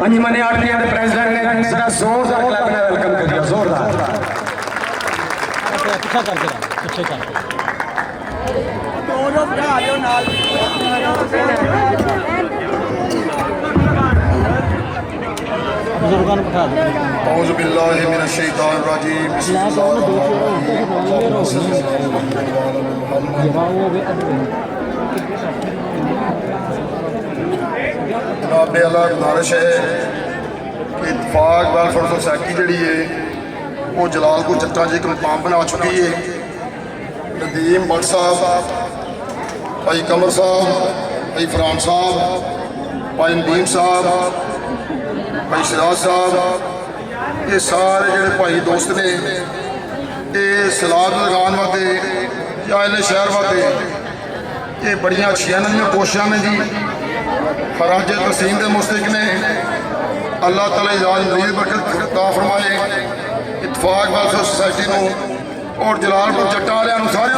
अंजुमन आड़तियां के प्रेसिडेंट ने जरा जोरदार क्लैप में वेलकम कर दिया, जोरदार। औज़ु बिल्लाहि मिनश शैतानिर रजीम। जनाब अल्लाह गुजारिश है कि इतफाक वेलफेयर सोसाइटी जी है वो जलालपुर जट्टा जी एक मुकाम बना चुकी है। नदीम भट्ट साहब, भाई कमर साहब, भाई फरहान साहब, भाई नदीम साहब, भाई सिराज साहब, ये सारे जोड़े भाई दोस्त ने ये सलाद लगाने वास्ते या इन्हें शहर वास्ते ये बड़िया अच्छिया नवी कोशिशें ने जी। खराज तहसीन के मुस्तक ने अल्लाह ताला इजाज मजीद बरकत अता फरमाए। इतफाक वेलफेयर सोसाइटी और जलालपुर जट्टा वालों सारे